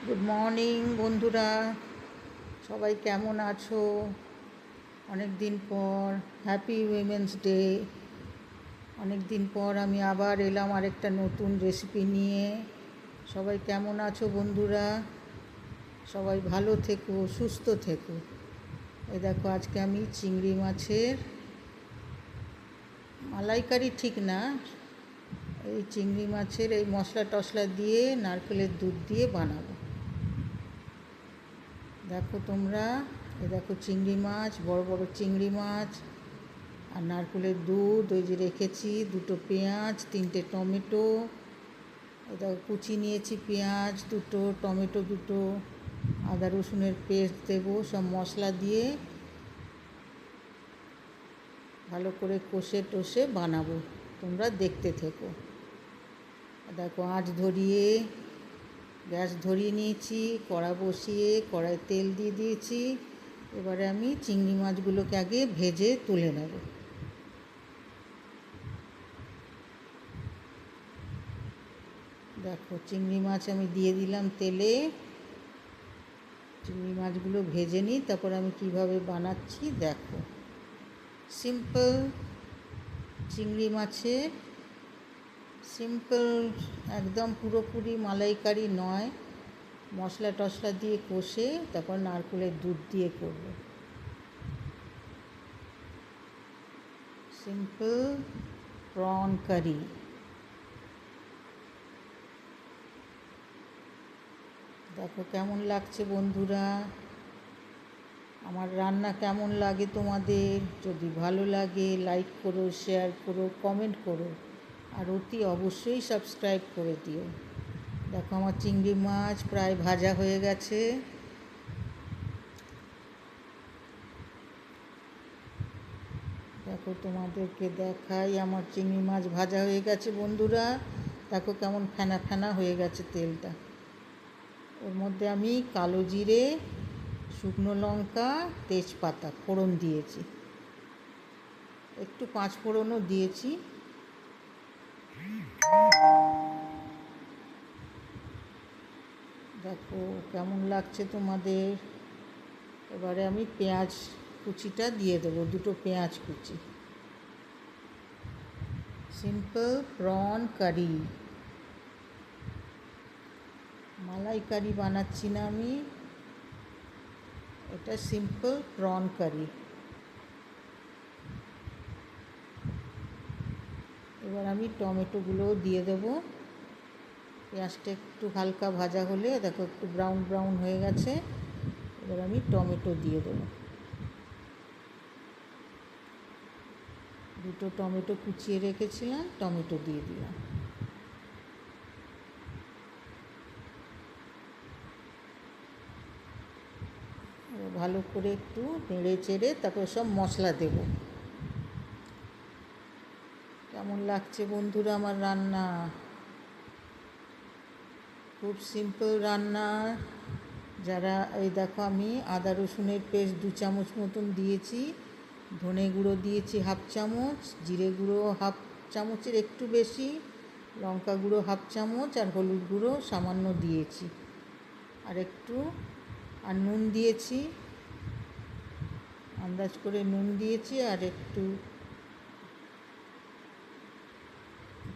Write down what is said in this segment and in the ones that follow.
Good morning বন্ধুরা, সবাই কেমন আছো? অনেক দিন পর হ্যাপি উইমেন্স ডে। অনেক দিন পর আমি আবার এলাম আরেকটা নতুন রেসিপি নিয়ে। সবাই কেমন আছো বন্ধুরা? সবাই ভালো থেকো, সুস্থ থেকো। এই দেখো, আজকে আমি চিংড়ি মাছের মালাইকারি ঠিক না, এই চিংড়ি মাছের এই মশলা টশলা দিয়ে নারকেলের দুধ দিয়ে বানাবো। দেখো তোমরা, এই দেখো চিংড়ি মাছ, বড় বড় চিংড়ি মাছ আর নারকেলের দুধ ওই যে রেখেছি, দুটো পেঁয়াজ, তিনটে টমেটো, এই দেখো কুচি নিয়েছি, পেঁয়াজ দুটো, টমেটো দুটো, আদা রসুনের পেস্ট দেবো, সব মশলা দিয়ে ভালো করে কষে টষে বানাবো। তোমরা দেখতে থেকো। দেখো গ্যাস ধরিয়ে নিয়েছি, কড়া বসিয়ে কড়ায় তেল দিয়ে দিয়েছি। এবারে আমি চিংড়ি মাছগুলোকে আগে ভেজে তুলে নেব। দেখো চিংড়ি মাছ আমি দিয়ে দিলাম তেলে। চিংড়ি মাছগুলো ভেজে নিই, তারপর আমি কিভাবে বানাচ্ছি দেখো। সিম্পল চিংড়ি মাছের সিম্পল, একদম পুরোপুরি মালাইকারি নয়, মশলা টশলা দিয়ে কষে তারপর নারকেলের দুধ দিয়ে করব। সিম্পল প্রন কারি। দেখো কেমন লাগছে বন্ধুরা, আমার রান্না কেমন লাগে তোমাদের? যদি ভালো লাগে লাইক করো, শেয়ার করো, কমেন্ট করো, আর অতি অবশ্যই সাবস্ক্রাইব করে দিও। দেখো আমার চিংড়ি মাছ প্রায় ভাজা হয়ে গেছে। দেখো তোমাদেরকে দেখাই, আমার চিংড়ি মাছ ভাজা হয়ে গেছে বন্ধুরা। দেখো কেমন ফেনা ফেনা হয়ে গেছে তেলটা। ওর মধ্যে আমি কালো জিরে, শুকনো লঙ্কা, তেজপাতা ফোড়ন দিয়েছি, একটু পাঁচ ফোড়নও দিয়েছি। দেখো কেমন লাগছে তোমাদের। এবারে আমি পেঁয়াজ কুচিটা দিয়ে দেবো, দুটো পেঁয়াজ কুচি। সিম্পল প্রন কারি, মালাইকারি বানাচ্ছি না আমি, এটা সিম্পল প্রন কারি। এবার আমি টমেটোগুলোও দিয়ে দেবো। পেঁয়াজটা একটু হালকা ভাজা হলে দেখো একটু ব্রাউন ব্রাউন হয়ে গেছে। এবার আমি টমেটো দিয়ে দেবো, দুটো টমেটো কুচিয়ে রেখেছিলাম, টমেটো দিয়ে দিলাম। ভালো করে একটু নেড়ে চেড়ে তারপর সব মশলা দেব। কেমন লাগছে বন্ধুরা আমার রান্না? খুব সিম্পল রান্না। যারা, এই দেখো আমি আদা রসুনের পেস্ট 2 চামচ মতন দিয়েছি, ধনে গুঁড়ো দিয়েছি হাফ চামচ, জিরে গুঁড়ো হাফ চামচের একটু বেশি, লঙ্কা গুঁড়ো হাফ চামচ, আর হলুদ গুঁড়ো সামান্য দিয়েছি, আর একটু আর নুন দিয়েছি, আন্দাজ করে নুন দিয়েছি, আর একটু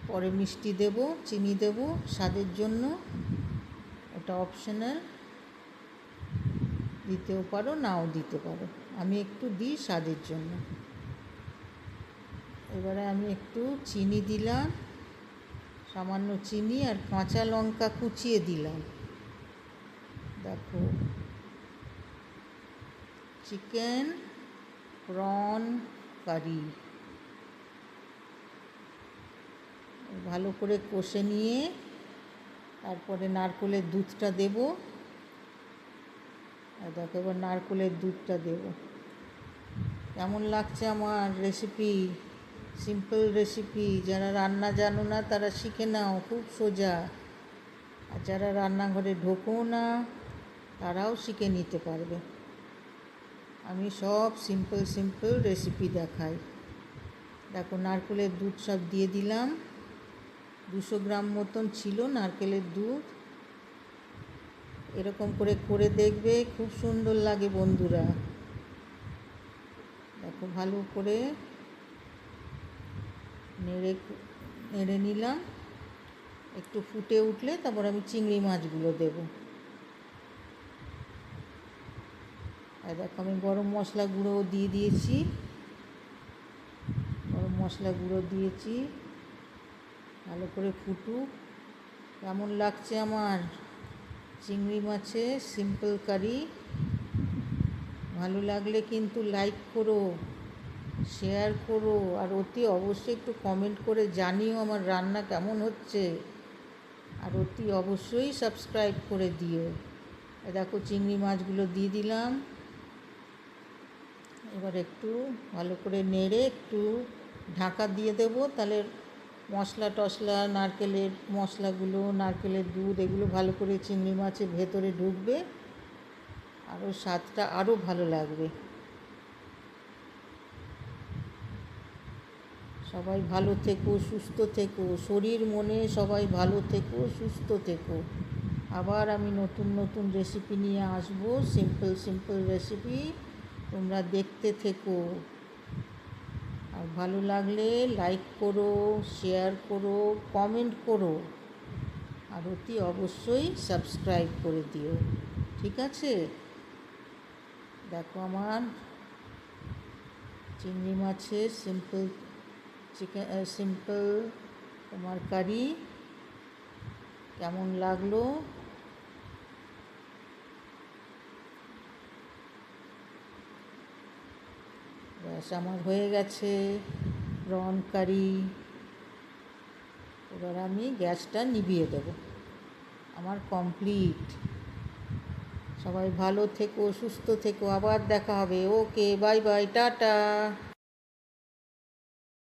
পরে মিষ্টি দেব, চিনি দেব স্বাদের জন্য, ওটা অপশনাল, দিতেও পারো নাও দিতে পারো, আমি একটু দিই স্বাদের জন্য। এবারে আমি একটু চিনি দিলাম, সামান্য চিনি, আর কাঁচা লঙ্কা কুচিয়ে দিলাম। দেখো চিকেন প্রন কারি ভালো করে কষে নিয়ে তারপরে নারকেলের দুধটা দেব। আর দেখো এবার নারকেলের দুধটা দেব। কেমন লাগছে আমার রেসিপি? সিম্পল রেসিপি, যারা রান্না জানো না তারা শিখে নাও, খুব সোজা। আর যারা রান্নাঘরে ঢোকো না তারাও শিখে নিতে পারবে। আমি সব সিম্পল সিম্পল রেসিপি দেখাই। দেখো নারকেলের দুধ সব দিয়ে দিলাম, 200 গ্রাম মতন ছিল নারকেলের দুধ। এরকম করে করে দেখবে, খুব সুন্দর লাগে বন্ধুরা। দেখো ভালো করে নেড়ে নেড়ে নিলাম। একটু ফুটে উঠলে তারপর আমি চিংড়ি মাছগুলো দেবো। আর দেখো আমি গরম মশলা গুঁড়ো দিয়ে দিয়েছি, গরম মশলা গুঁড়ো দিয়েছি। ভালো করে ফুটুক। কেমন লাগছে আমার চিংড়ি মাছের সিম্পল কারি? ভালো লাগলে কিন্তু লাইক করো, শেয়ার করো, আর অতি অবশ্যই একটু কমেন্ট করে জানিও আমার রান্না কেমন হচ্ছে। আর অতি অবশ্যই সাবস্ক্রাইব করে দিও। দেখো চিংড়ি মাছগুলো দিয়ে দিলাম। এবার একটু ভালো করে নেড়ে একটু ঢাকা দিয়ে দেবো, তাহলে মশলা টশলা, নারকেলের মশলাগুলো, নারকেলের দুধ, এগুলো ভালো করে চিংড়ি মাছের ভেতরে ঢুকবে, আরও স্বাদটা আরও ভালো লাগবে। সবাই ভালো থেকো, সুস্থ থেকো, শরীর মনে সবাই ভালো থেকো, সুস্থ থেকো। আবার আমি নতুন নতুন রেসিপি নিয়ে আসবো, সিম্পল রেসিপি। তোমরা দেখতে থেকো। আর ভালো লাগলে লাইক করো, শেয়ার করো, কমেন্ট করো, আর অতি অবশ্যই সাবস্ক্রাইব করে দিও। ঠিক আছে? দেখো আমার চিংড়ি মাছের সিম্পল তোমার কারি কেমন লাগলো? ব্যাস আমার হয়ে গেছে প্রন কারি। এবার আমি গ্যাসটা নিভিয়ে দেবো। আমার কমপ্লিট। সবাই ভালো থেকো, সুস্থ থেকো, আবার দেখা হবে। ওকে, বাই বাই, টাটা।